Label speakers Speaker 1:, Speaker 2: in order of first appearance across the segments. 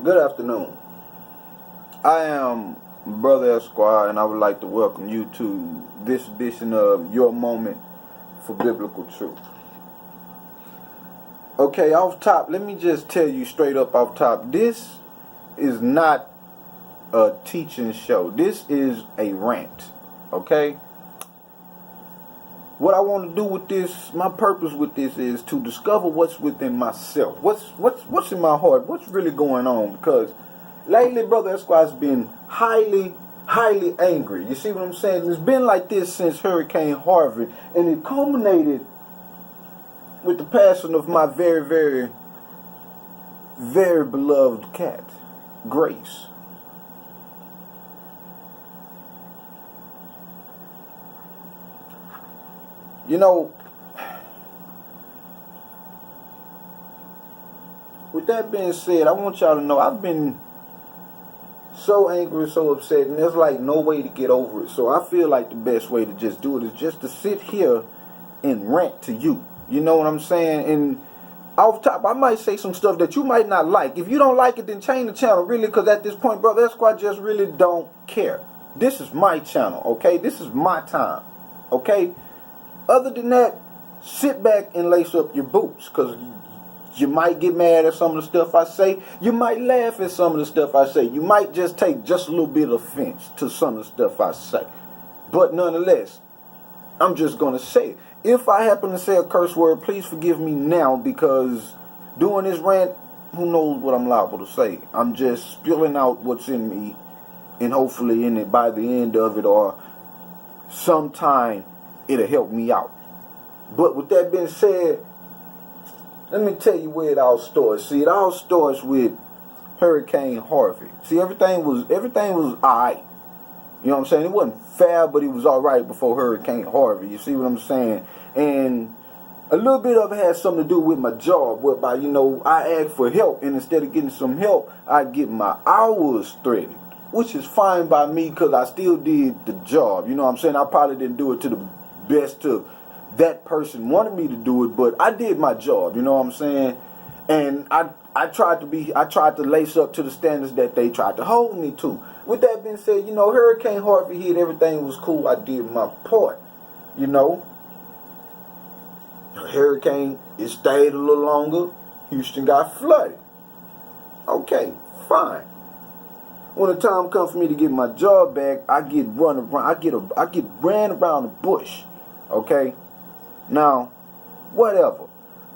Speaker 1: Good afternoon. I am Brother Esquire, and I would like to welcome you to this edition of Your Moment for Biblical Truth. Okay, off top, let me just tell you straight up off top, this is not a teaching show. This is a rant, okay? What I want to do with this, my purpose with this is to discover what's within myself. What's in my heart? What's really going on? Because lately, Brother Esquire's been highly angry. You see what I'm saying? It's been like this since Hurricane Harvey, and it culminated with the passing of my very, very, very beloved cat, Grace. You know, with that being said, I want y'all to know I've been so angry, so upset, and there's like no way to get over it. So I feel like the best way to just do it is just to sit here and rant to you. You know what I'm saying? And off top, I might say some stuff that you might not like. If you don't like it, then change the channel, really, because at this point, Brother Esquire just really don't care. This is my channel, okay? This is my time, okay? Other than that, sit back and lace up your boots, because you might get mad at some of the stuff I say. You might laugh at some of the stuff I say. You might just take just a little bit of offense to some of the stuff I say. But nonetheless, I'm just going to say it. If I happen to say a curse word, please forgive me now, because doing this rant, who knows what I'm liable to say. I'm just spilling out what's in me, and hopefully in it by the end of it or sometime it'll help me out. But with that being said, let me tell you where it all starts. See, it all starts with Hurricane Harvey. See, everything was alright. You know what I'm saying? It wasn't fair, but it was alright before Hurricane Harvey. You see what I'm saying? And a little bit of it had something to do with my job, whereby, I asked for help, and instead of getting some help, I get my hours threatened, which is fine by me because I still did the job. You know what I'm saying? I probably didn't do it to the best of that person wanted me to do it, but I did my job. You know what I'm saying? And I tried to lace up to the standards that they tried to hold me to. With that being said, Hurricane Harvey hit, everything was cool. I did my part. Hurricane, it stayed a little longer. Houston got flooded. Okay, fine. When the time comes for me to get my job back, I get ran around the bush. Okay? Now, whatever.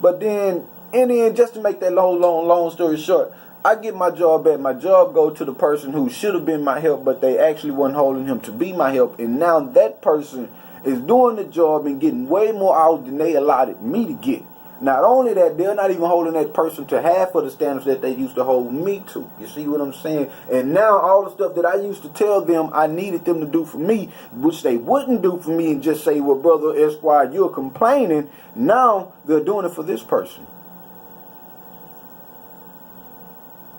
Speaker 1: But then, in the end, just to make that long story short, I get my job back. My job go to the person who should have been my help, but they actually wasn't holding him to be my help. And now that person is doing the job and getting way more out than they allotted me to get. Not only that, they're not even holding that person to half of the standards that they used to hold me to. You see what I'm saying? And now all the stuff that I used to tell them I needed them to do for me, which they wouldn't do for me, and just say, well, Brother Esquire, you're complaining. Now they're doing it for this person.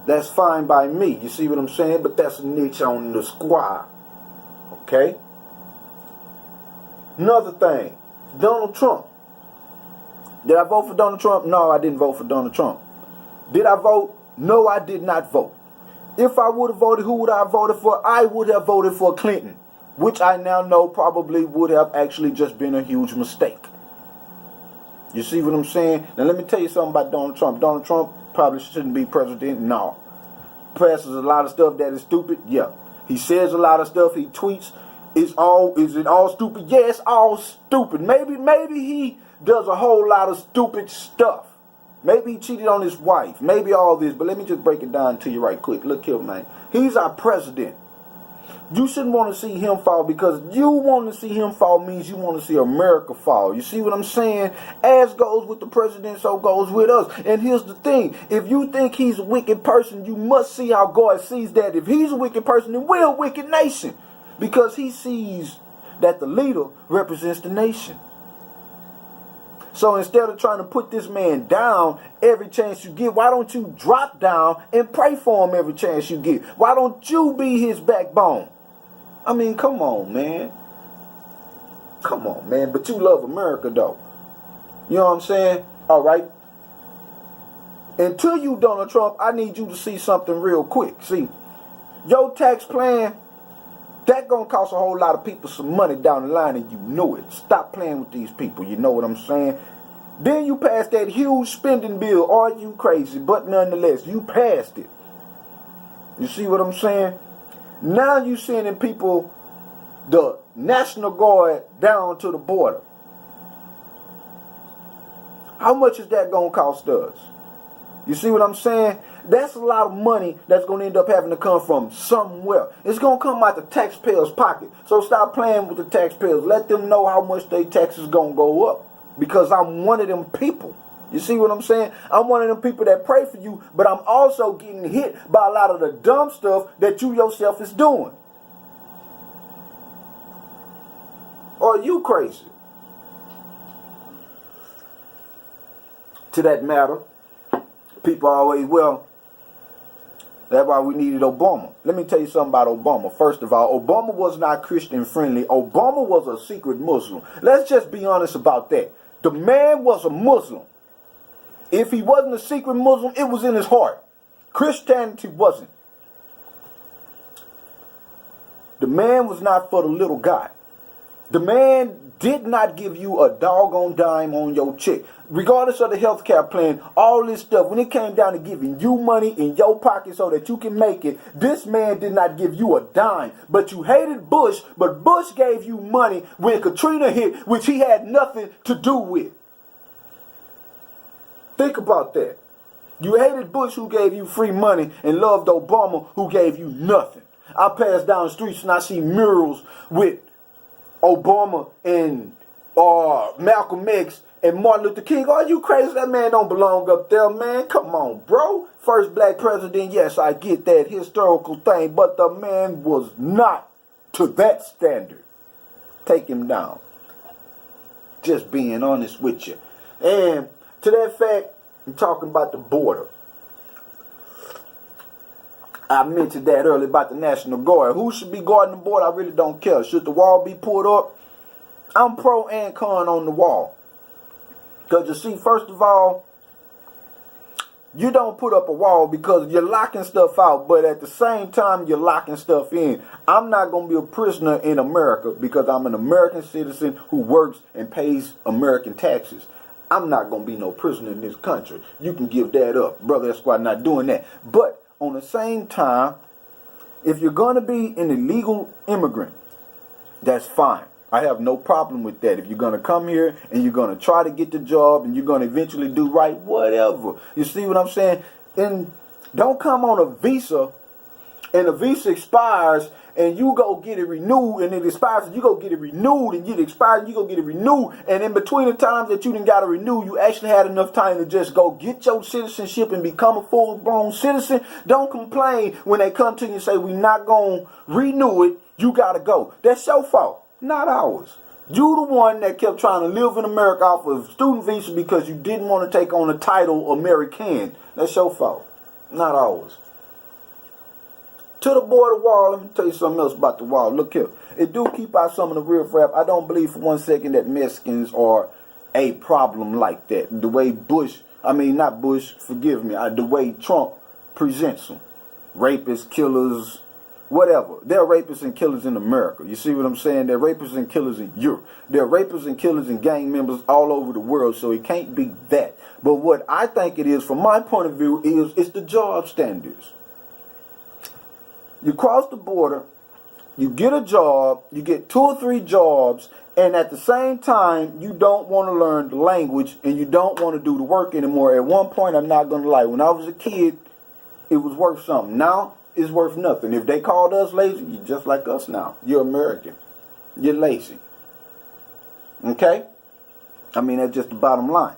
Speaker 1: That's fine by me. You see what I'm saying? But that's a niche on the squad. Okay? Another thing. Donald Trump. Did I vote for Donald Trump? No, I didn't vote for Donald Trump. Did I vote? No, I did not vote. If I would have voted, who would I have voted for? I would have voted for Clinton, which I now know probably would have actually just been a huge mistake. You see what I'm saying? Now let me tell you something about Donald Trump. Donald Trump probably shouldn't be president. No. Passes a lot of stuff that is stupid. Yeah. He says a lot of stuff. He tweets. Is it all stupid? Yeah, it's all stupid. Maybe he does a whole lot of stupid stuff. Maybe he cheated on his wife. Maybe all this. But let me just break it down to you right quick. Look here, man. He's our president. You shouldn't want to see him fall, because you want to see him fall means you want to see America fall. You see what I'm saying? As goes with the president, so goes with us. And here's the thing. If you think he's a wicked person, you must see how God sees that. If he's a wicked person, then we're a wicked nation. Because he sees that the leader represents the nation. So instead of trying to put this man down every chance you get, why don't you drop down and pray for him every chance you get? Why don't you be his backbone? I mean, come on, man. Come on, man. But you love America, though. You know what I'm saying? All right. Until you, Donald Trump, I need you to see something real quick. See, your tax plan, that gonna cost a whole lot of people some money down the line, and you know it. Stop playing with these people, you know what I'm saying? Then you passed that huge spending bill. Are you crazy? But nonetheless, you passed it. You see what I'm saying? Now you sending people, the National Guard, down to the border. How much is that gonna cost us? You see what I'm saying? That's a lot of money that's going to end up having to come from somewhere. It's going to come out the taxpayers' pocket. So stop playing with the taxpayers. Let them know how much their taxes going to go up. Because I'm one of them people. You see what I'm saying? I'm one of them people that pray for you, but I'm also getting hit by a lot of the dumb stuff that you yourself is doing. Or are you crazy? To that matter, people always, well, that's why we needed Obama. Let me tell you something about Obama. First of all, Obama was not Christian friendly. Obama was a secret Muslim. Let's just be honest about that. The man was a Muslim. If he wasn't a secret Muslim, it was in his heart. Christianity wasn't. The man was not for the little guy. The man did not give you a doggone dime on your check. Regardless of the health care plan, all this stuff, when it came down to giving you money in your pocket so that you can make it, this man did not give you a dime. But you hated Bush, but Bush gave you money when Katrina hit, which he had nothing to do with. Think about that. You hated Bush, who gave you free money, and loved Obama, who gave you nothing. I pass down the streets and I see murals with Obama and Malcolm X and Martin Luther King. Are you crazy? That man don't belong up there, man. Come on, bro. First black president, yes, I get that historical thing, but the man was not to that standard. Take him down. Just being honest with you. And to that fact, I'm talking about the border. I mentioned that earlier about the National Guard. Who should be guarding the border? I really don't care. Should the wall be pulled up? I'm pro and con on the wall. Because you see, first of all, you don't put up a wall because you're locking stuff out, but at the same time, you're locking stuff in. I'm not going to be a prisoner in America because I'm an American citizen who works and pays American taxes. I'm not going to be no prisoner in this country. You can give that up. Brother Esquire, not doing that. But on the same time, if you're going to be an illegal immigrant, that's fine. I have no problem with that. If you're going to come here and you're going to try to get the job and you're going to eventually do right, whatever. You see what I'm saying? And don't come on a visa and the visa expires and you go get it renewed and it expires and you go get it renewed and it expires and you go get it renewed. And in between the times that you didn't got to renew, you actually had enough time to just go get your citizenship and become a full-blown citizen. Don't complain when they come to you and say, we're not going to renew it. You got to go. That's your fault, not ours. You the one that kept trying to live in America off of student visa because you didn't want to take on the title American. That's your fault, not ours. To the border wall, let me tell you something else about the wall. Look here. It do keep out some of the real rap. I don't believe for 1 second that Mexicans are a problem like that. The way the way Trump presents them. Rapists, killers, whatever. There are rapists and killers in America. You see what I'm saying? There are rapists and killers in Europe. There are rapists and killers and gang members all over the world, so it can't be that. But what I think it is, from my point of view, is it's the job standards. You cross the border, you get a job, you get 2 or 3 jobs, and at the same time, you don't want to learn the language and you don't want to do the work anymore. At one point, I'm not going to lie, when I was a kid, it was worth something. Now, it's worth nothing. If they called us lazy, you're just like us now. You're American. You're lazy. Okay? I mean, that's just the bottom line.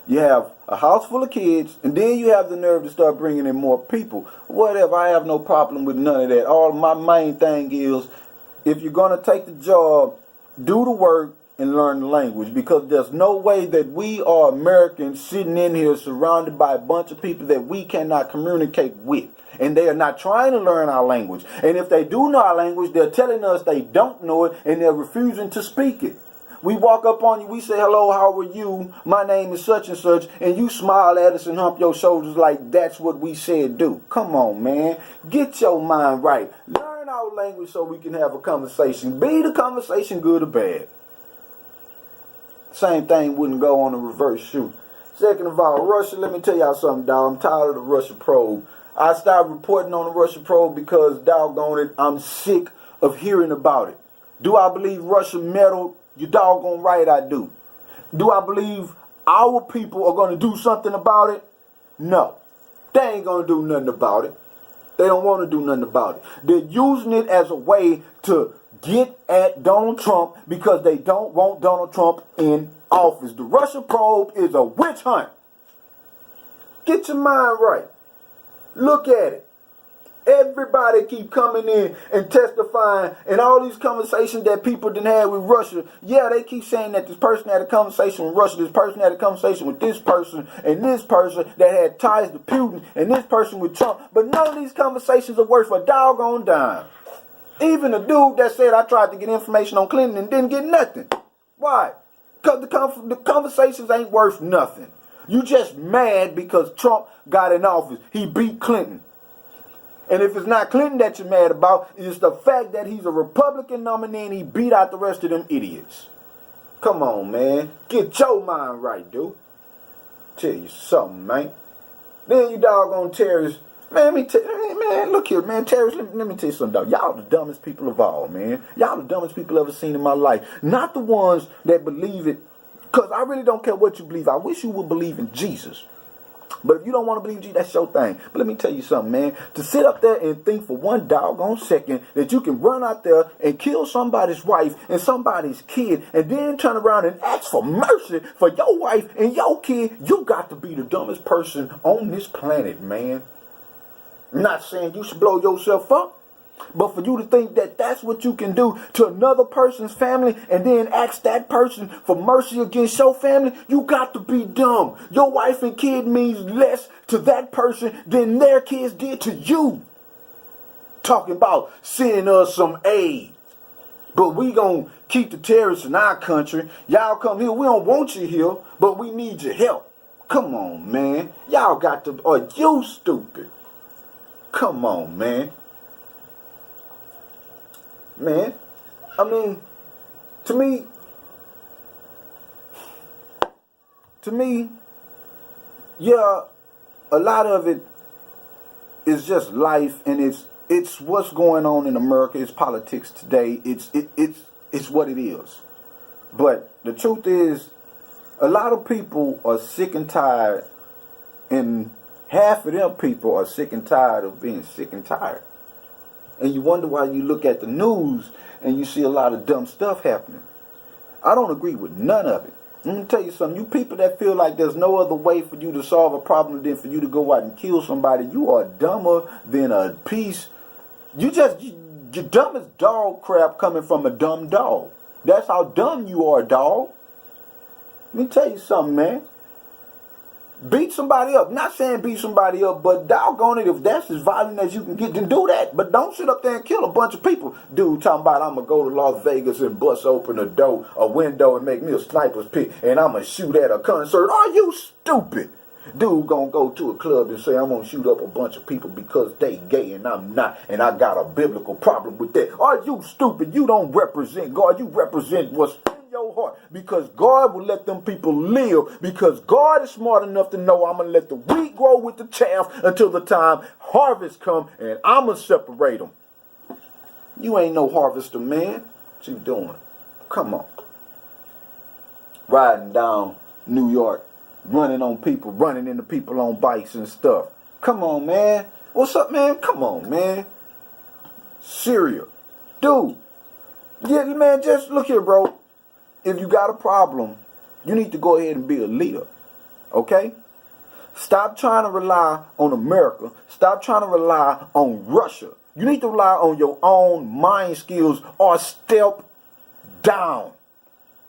Speaker 1: You have a house full of kids, and then you have the nerve to start bringing in more people. Whatever, I have no problem with none of that. All my main thing is, if you're going to take the job, do the work and learn the language. Because there's no way that we are Americans sitting in here surrounded by a bunch of people that we cannot communicate with. And they are not trying to learn our language. And if they do know our language, they're telling us they don't know it, and they're refusing to speak it. We walk up on you, we say, hello, how are you? My name is such and such, and you smile at us and hump your shoulders like that's what we said do. Come on, man. Get your mind right. Learn our language so we can have a conversation. Be the conversation good or bad. Same thing wouldn't go on a reverse shoot. Second of all, Russia, let me tell y'all something, dog. I'm tired of the Russia probe. I stopped reporting on the Russia probe because, doggone it, I'm sick of hearing about it. Do I believe Russia meddled? You doggone right I do. Do I believe our people are going to do something about it? No. They ain't going to do nothing about it. They don't want to do nothing about it. They're using it as a way to get at Donald Trump because they don't want Donald Trump in office. The Russia probe is a witch hunt. Get your mind right. Look at it. Everybody keep coming in and testifying, and all these conversations that people didn't have with Russia. Yeah, they keep saying that this person had a conversation with Russia, this person had a conversation with this person, and this person that had ties to Putin, and this person with Trump. But none of these conversations are worth a doggone dime. Even the dude that said I tried to get information on Clinton and didn't get nothing. Why? Because the conversations ain't worth nothing. You just mad because Trump got in office. He beat Clinton. And if it's not Clinton that you're mad about, it's the fact that he's a Republican nominee and he beat out the rest of them idiots. Come on, man. Get your mind right, dude. Tell you something, man. Then you doggone terrorists. Man, look here, man. Terrorists, let me tell you something, dog. Y'all the dumbest people of all, man. Y'all the dumbest people I've ever seen in my life. Not the ones that believe it. Because I really don't care what you believe. I wish you would believe in Jesus. But if you don't want to believe Jesus, that's your thing. But let me tell you something, man. To sit up there and think for one doggone second that you can run out there and kill somebody's wife and somebody's kid and then turn around and ask for mercy for your wife and your kid, you got to be the dumbest person on this planet, man. I'm not saying you should blow yourself up. But for you to think that that's what you can do to another person's family and then ask that person for mercy against your family, you got to be dumb. Your wife and kid means less to that person than their kids did to you. Talking about sending us some aid. But we gonna keep the terrorists in our country. Y'all come here. We don't want you here, but we need your help. Come on, man. Y'all got to... Are you stupid? Come on, man. Man, I mean, to me, yeah, a lot of it is just life, and it's what's going on in America. It's politics today. It's what it is. But the truth is, a lot of people are sick and tired, and half of them people are sick and tired of being sick and tired. And you wonder why you look at the news and you see a lot of dumb stuff happening. I don't agree with none of it. Let me tell you something. You people that feel like there's no other way for you to solve a problem than for you to go out and kill somebody, you are dumber than a piece. You're dumb as dog crap coming from a dumb dog. That's how dumb you are, dog. Let me tell you something, man. Beat somebody up. Not saying beat somebody up, but doggone it, if that's as violent as you can get, then do that. But don't sit up there and kill a bunch of people. Dude talking about I'm going to go to Las Vegas and bust open a window and make me a sniper's pit and I'm going to shoot at a concert. Are you stupid? Dude going to go to a club and say I'm going to shoot up a bunch of people because they gay and I'm not. And I got a biblical problem with that. Are you stupid? You don't represent God. You represent what's your heart, because God will let them people live, because God is smart enough to know I'm going to let the wheat grow with the chaff until the time harvest come, and I'm going to separate them. You ain't no harvester, man. What you doing? Come on. Riding down New York, running into people on bikes and stuff. Come on, man. What's up, man? Come on, man. Syria. Dude. Yeah, man, just look here, bro. If you got a problem, you need to go ahead and be a leader. Okay? Stop trying to rely on America. Stop trying to rely on Russia. You need to rely on your own mind skills or step down.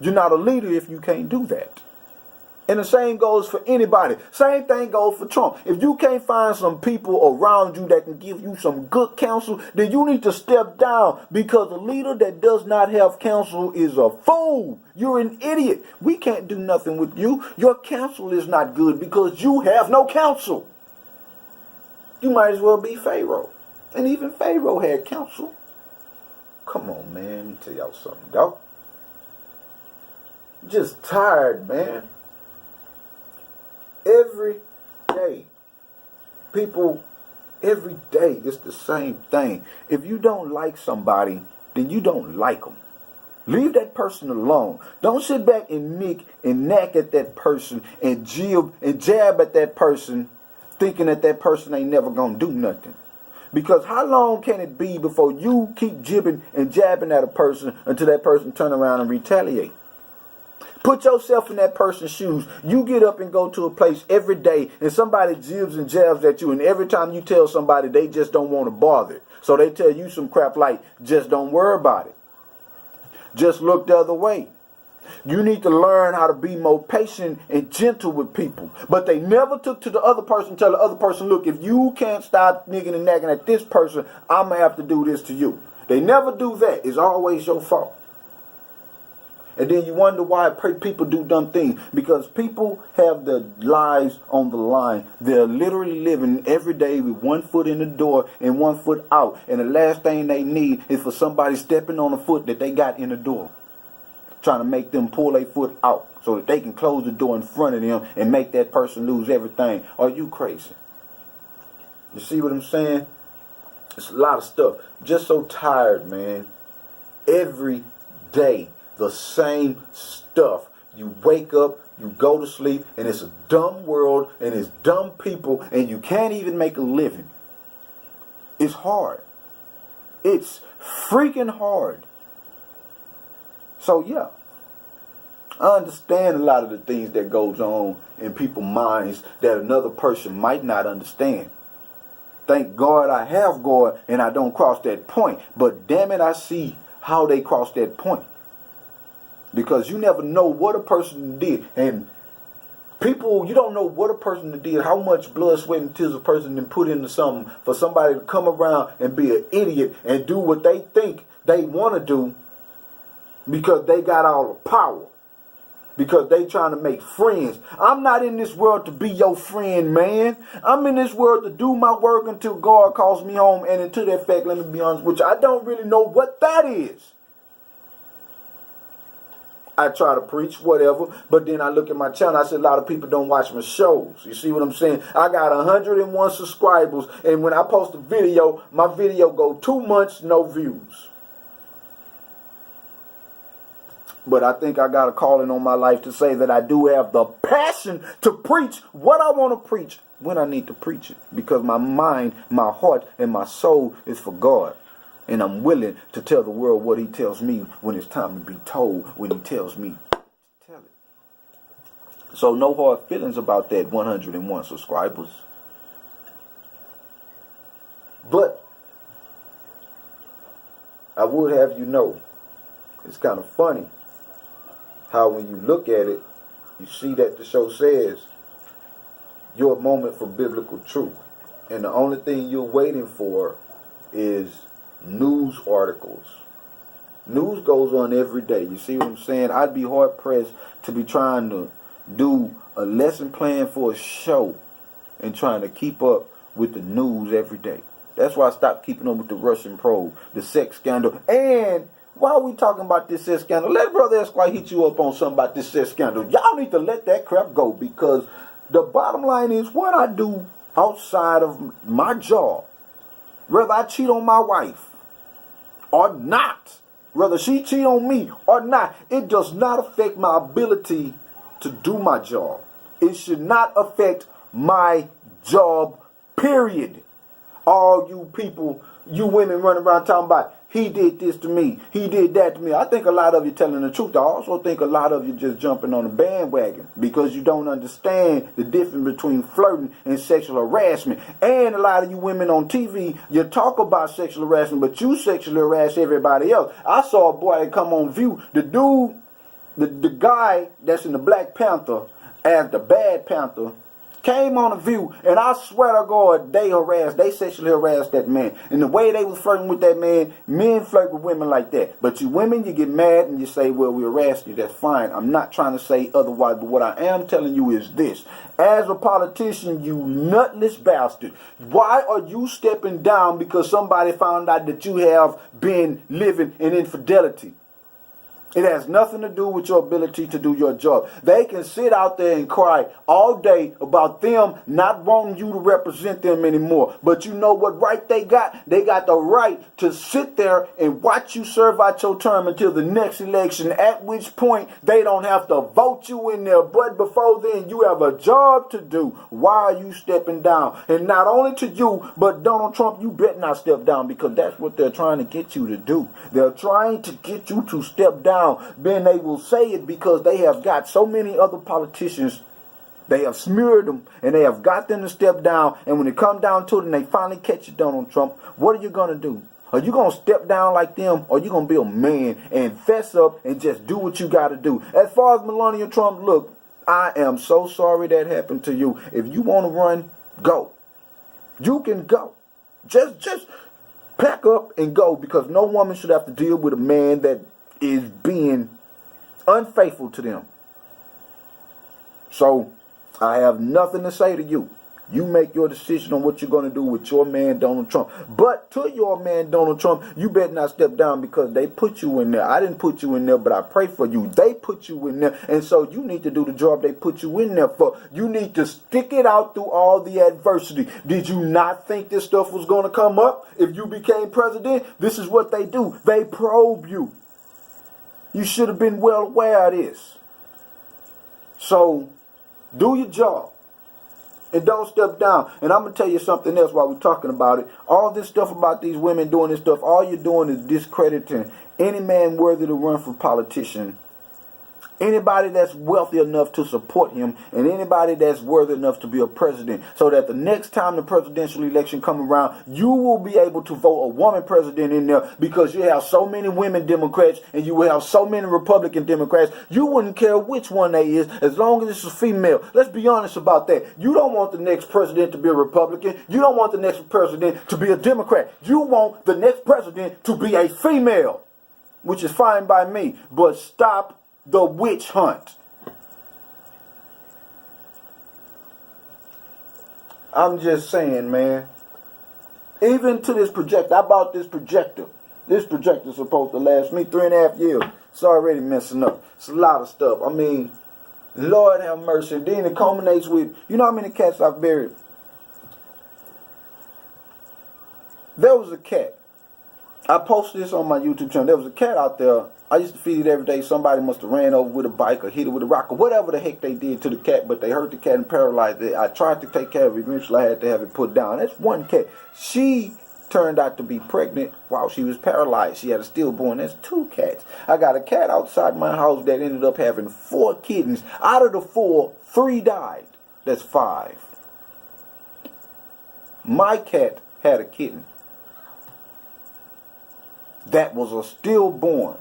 Speaker 1: You're not a leader if you can't do that. And the same goes for anybody. Same thing goes for Trump. If you can't find some people around you that can give you some good counsel, then you need to step down, because a leader that does not have counsel is a fool. You're an idiot. We can't do nothing with you. Your counsel is not good because you have no counsel. You might as well be Pharaoh. And even Pharaoh had counsel. Come on, man. Let me tell y'all something, dog. Just tired, man. Every day. People, every day, it's the same thing. If you don't like somebody, then you don't like them. Leave that person alone. Don't sit back and knack at that person and jab at that person, thinking that that person ain't never gonna do nothing. Because how long can it be before you keep jibbing and jabbing at a person until that person turn around and retaliate? Put yourself in that person's shoes. You get up and go to a place every day and somebody jibs and jabs at you, and every time you tell somebody, they just don't want to bother. So they tell you some crap like, just don't worry about it. Just look the other way. You need to learn how to be more patient and gentle with people. But they never took to the other person, tell the other person, look, if you can't stop nigging and nagging at this person, I'm going to have to do this to you. They never do that. It's always your fault. And then you wonder why people do dumb things. Because people have their lives on the line. They're literally living every day with one foot in the door and one foot out. And the last thing they need is for somebody stepping on the foot that they got in the door, trying to make them pull their foot out so that they can close the door in front of them and make that person lose everything. Are you crazy? You see what I'm saying? It's a lot of stuff. Just so tired, man. Every day, the same stuff. You wake up, you go to sleep, and it's a dumb world, and it's dumb people, and you can't even make a living. It's hard. It's freaking hard. So yeah, I understand a lot of the things that goes on in people's minds that another person might not understand. Thank God I have God and I don't cross that point. But damn it, I see how they cross that point. Because you never know what a person did. And people, you don't know what a person did, how much blood, sweat, and tears a person then put into something for somebody to come around and be an idiot and do what they think they want to do because they got all the power. Because they trying to make friends. I'm not in this world to be your friend, man. I'm in this world to do my work until God calls me home. And until that fact, let me be honest with you, I don't really know what that is. I try to preach, whatever, but then I look at my channel, I said a lot of people don't watch my shows. You see what I'm saying? I got 101 subscribers, and when I post a video, my video go 2 months, no views. But I think I got a calling on my life to say that I do have the passion to preach what I want to preach when I need to preach it. Because my mind, my heart, and my soul is for God. And I'm willing to tell the world what he tells me when it's time to be told, when he tells me to tell it. So no hard feelings about that 101 subscribers. But I would have you know, it's kind of funny how when you look at it, you see that the show says your moment for biblical truth. And the only thing you're waiting for is news articles. News goes on every day. You see what I'm saying? I'd be hard pressed to be trying to do a lesson plan for a show and trying to keep up with the news every day. That's why I stopped keeping up with the Russian probe, the sex scandal. And while we talking about this sex scandal, let Brother Esquire hit you up on something about this sex scandal. Y'all need to let that crap go, because the bottom line is what I do outside of my job, whether I cheat on my wife or not, whether she cheat on me or not, it does not affect my ability to do my job. It should not affect my job, period. All you people, you women running around talking about, he did this to me, he did that to me. I think a lot of you telling the truth. I also think a lot of you just jumping on the bandwagon because you don't understand the difference between flirting and sexual harassment. And a lot of you women on TV, you talk about sexual harassment, but you sexually harass everybody else. I saw a boy that come on View, the dude, the guy that's in the Black Panther, as the bad panther, came on The View, and I swear to God, they sexually harassed that man. And the way they was flirting with that man, men flirt with women like that. But you women, you get mad and you say, well, we harassed you. That's fine. I'm not trying to say otherwise, but what I am telling you is this. As a politician, you nutless bastard, why are you stepping down because somebody found out that you have been living in infidelity? It has nothing to do with your ability to do your job. They can sit out there and cry all day about them not wanting you to represent them anymore. But you know what right they got? They got the right to sit there and watch you serve out your term until the next election, at which point they don't have to vote you in there. But before then, you have a job to do. Why are you stepping down? And not only to you, but Donald Trump, you better not step down, because that's what they're trying to get you to do. They're trying to get you to step down. Then they will say it because they have got so many other politicians. They have smeared them and they have got them to step down. And when it comes down to it and they finally catch you, Donald Trump, what are you going to do? Are you going to step down like them, or are you going to be a man and fess up and just do what you got to do? As far as Melania Trump, look, I am so sorry that happened to you. If you want to run, go. You can go. Just pack up and go, because no woman should have to deal with a man that is being unfaithful to them. So I have nothing to say to you. You make your decision on what you're going to do with your man Donald Trump. But to your man Donald Trump, you better not step down, because they put you in there. I didn't put you in there, but I pray for you. They put you in there. And so you need to do the job they put you in there for. You need to stick it out through all the adversity. Did you not think this stuff was going to come up if you became president? This is what they do. They probe you. You should have been well aware of this. So, do your job. And don't step down. And I'm going to tell you something else while we're talking about it. All this stuff about these women doing this stuff, all you're doing is discrediting any man worthy to run for politician. Anybody that's wealthy enough to support him, and anybody that's worthy enough to be a president, so that the next time the presidential election come around, you will be able to vote a woman president in there, because you have so many women Democrats and you will have so many Republican Democrats. You wouldn't care which one they is, as long as it's a female. Let's be honest about that. You don't want the next president to be a Republican. You don't want the next president to be a Democrat. You want the next president to be a female, which is fine by me. But stop the witch hunt. I'm just saying, man. Even to this projector, I bought this projector. This projector is supposed to last me 3.5 years. It's already messing up. It's a lot of stuff. I mean, Lord have mercy. Then it culminates with, you know how many cats I've buried? There was a cat. I posted this on my YouTube channel. There was a cat out there. I used to feed it every day. Somebody must have ran over with a bike or hit it with a rock or whatever the heck they did to the cat, but they hurt the cat and paralyzed it. I tried to take care of it. Eventually, I had to have it put down. That's one cat. She turned out to be pregnant while she was paralyzed. She had a stillborn. That's 2 cats. I got a cat outside my house that ended up having 4 kittens. Out of the 4, 3 died. That's 5. My cat had a kitten that was a stillborn.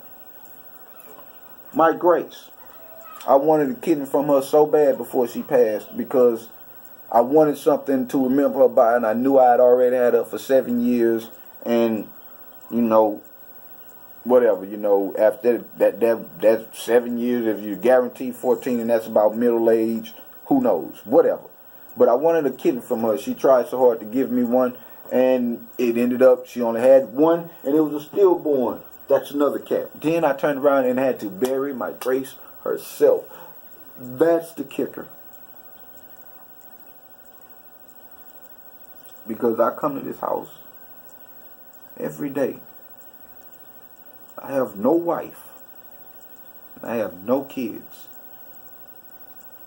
Speaker 1: My Grace. I wanted a kitten from her so bad before she passed, because I wanted something to remember her by, and I knew I had already had her for 7 years, and you know, whatever, you know, after that 7 years, if you guarantee 14, and that's about middle age, who knows, whatever. But I wanted a kitten from her. She tried so hard to give me one, and it ended up she only had one, and it was a stillborn. That's another cat. Then I turned around and had to bury my Grace herself. That's the kicker. Because I come to this house every day. I have no wife. I have no kids.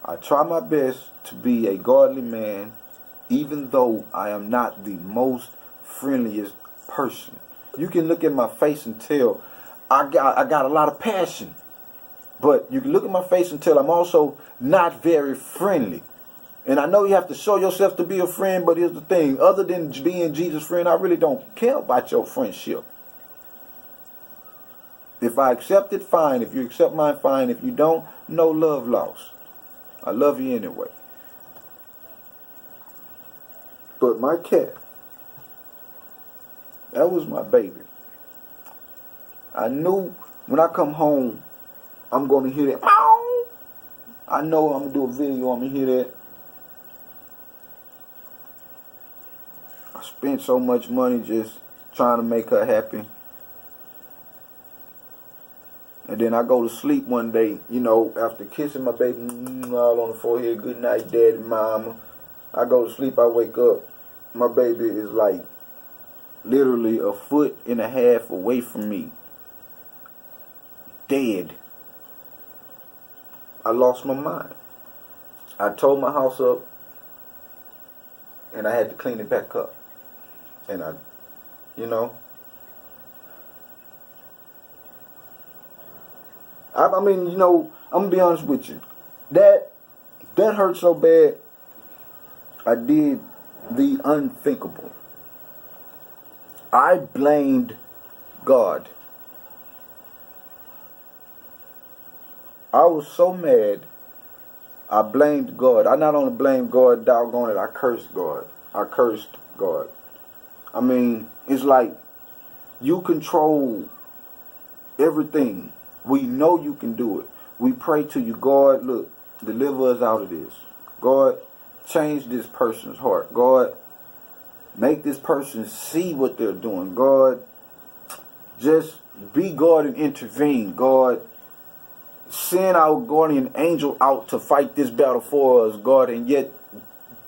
Speaker 1: I try my best to be a godly man, even though I am not the most friendliest person. You can look at my face and tell I got a lot of passion. But you can look at my face and tell I'm also not very friendly. And I know you have to show yourself to be a friend, but here's the thing. Other than being Jesus' friend, I really don't care about your friendship. If I accept it, fine. If you accept mine, fine. If you don't, no love lost. I love you anyway. But my cat, that was my baby. I knew when I come home, I'm going to hear that. Meow. I know I'm going to do a video, I'm going to hear that. I spent so much money just trying to make her happy. And then I go to sleep one day, after kissing my baby all on the forehead, good night, daddy, mama. I go to sleep, I wake up. My baby is like literally 1.5 feet away from me. Dead. I lost my mind. I tore my house up and I had to clean it back up. And I mean, I'm going to be honest with you. That hurt so bad, I did the unthinkable. I blamed God. I was so mad, I blamed God. I not only blamed God, doggone it, I cursed God. I mean, it's like you control everything. We know you can do it. We pray to you, God, look, deliver us out of this. God, change this person's heart. God, make this person see what they're doing. God, just be God and intervene. God, send our guardian angel out to fight this battle for us, God, and yet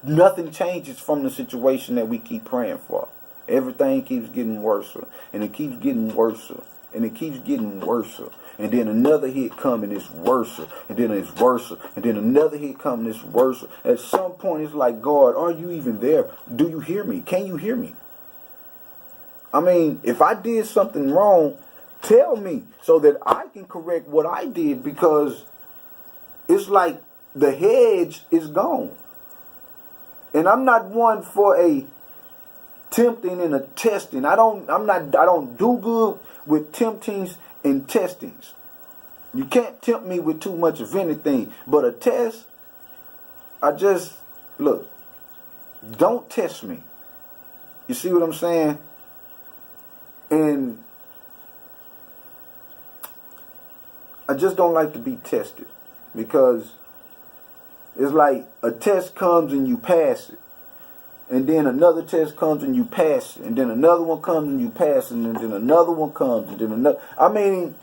Speaker 1: nothing changes from the situation that we keep praying for. Everything keeps getting worse, and it keeps getting worse, and it keeps getting worse. And then another hit come and it's worse, and then it's worse, and then another hit come and it's worse. At some point it's like, God, are you even there? Do you hear me? Can you hear me? I mean, if I did something wrong, tell me so that I can correct what I did, because it's like the hedge is gone. And I'm not one for a tempting and a testing. I don't do good with temptings and testings. You can't tempt me with too much of anything. But a test, look, don't test me. You see what I'm saying? And I just don't like to be tested, because it's like a test comes and you pass it. And then another test comes and you pass it. And then another one comes and you pass it. And then another one comes. And then another. I mean,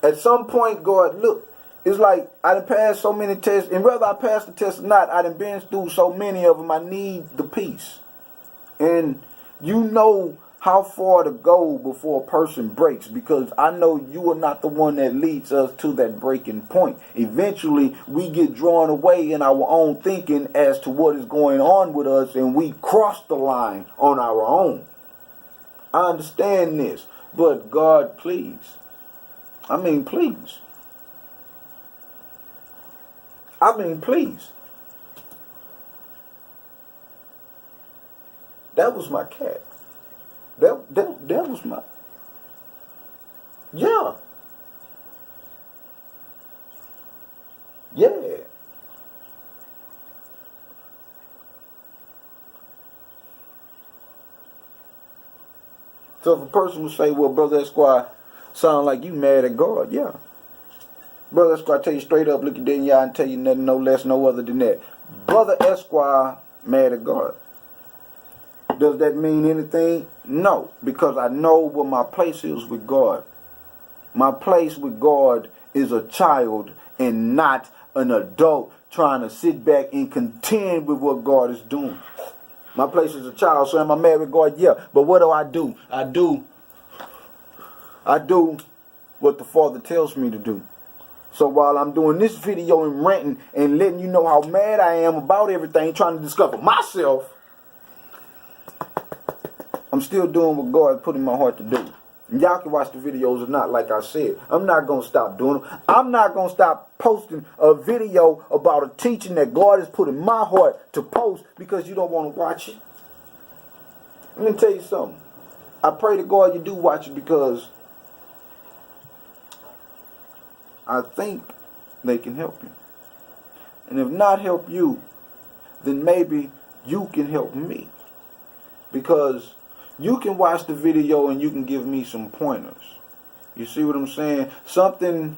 Speaker 1: at some point, God, look, it's like I done passed so many tests. And whether I pass the test or not, I done been through so many of them. I need the peace. And you know how far to go before a person breaks, because I know you are not the one that leads us to that breaking point. Eventually, we get drawn away in our own thinking as to what is going on with us, and we cross the line on our own. I understand this, but God, please. I mean, please. That was my cat. That was my... Yeah. Yeah. So if a person would say, well, Brother Esquire, sound like you mad at God. Yeah. Brother Esquire, tell you straight up, look you dead in your eye and tell you nothing, no less, no other than that. Brother Esquire mad at God. Does that mean anything? No, because I know where my place is with God. My place with God is a child and not an adult trying to sit back and contend with what God is doing. My place is a child, so am I mad with God? Yeah, but what do? I do what the Father tells me to do. So while I'm doing this video and ranting and letting you know how mad I am about everything, trying to discover myself, I'm still doing what God put in my heart to do. And y'all can watch the videos or not, like I said. I'm not going to stop doing them. I'm not going to stop posting a video about a teaching that God has put in my heart to post because you don't want to watch it. Let me tell you something. I pray to God you do watch it, because I think they can help you. And if not help you, then maybe you can help me. Because you can watch the video and you can give me some pointers. You see what I'm saying? Something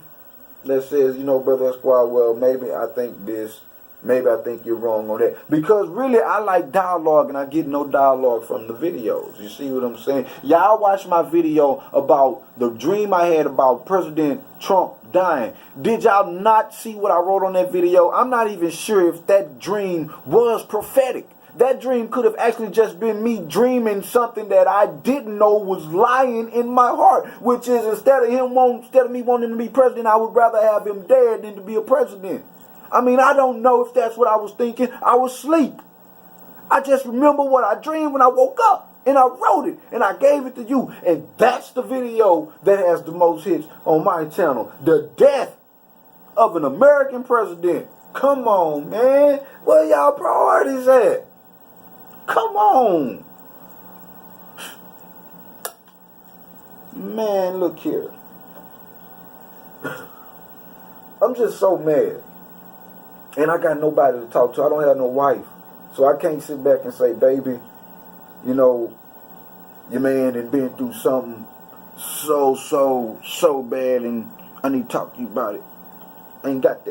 Speaker 1: that says, you know, Brother Esquire, well, maybe I think this, maybe I think you're wrong on that. Because really, I like dialogue and I get no dialogue from the videos. You see what I'm saying? Y'all watch my video about the dream I had about President Trump dying. Did y'all not see what I wrote on that video? I'm not even sure if that dream was prophetic. That dream could have actually just been me dreaming something that I didn't know was lying in my heart, which is instead of me wanting to be president, I would rather have him dead than to be a president. I mean, I don't know if that's what I was thinking. I was asleep. I just remember what I dreamed when I woke up, and I wrote it, and I gave it to you. And that's the video that has the most hits on my channel. The death of an American president. Come on, man. Where y'all priorities at? Come on. Man, look here. I'm just so mad. And I got nobody to talk to. I don't have no wife. So I can't sit back and say, baby, you know, your man had been through something so bad and I need to talk to you about it. I ain't got that.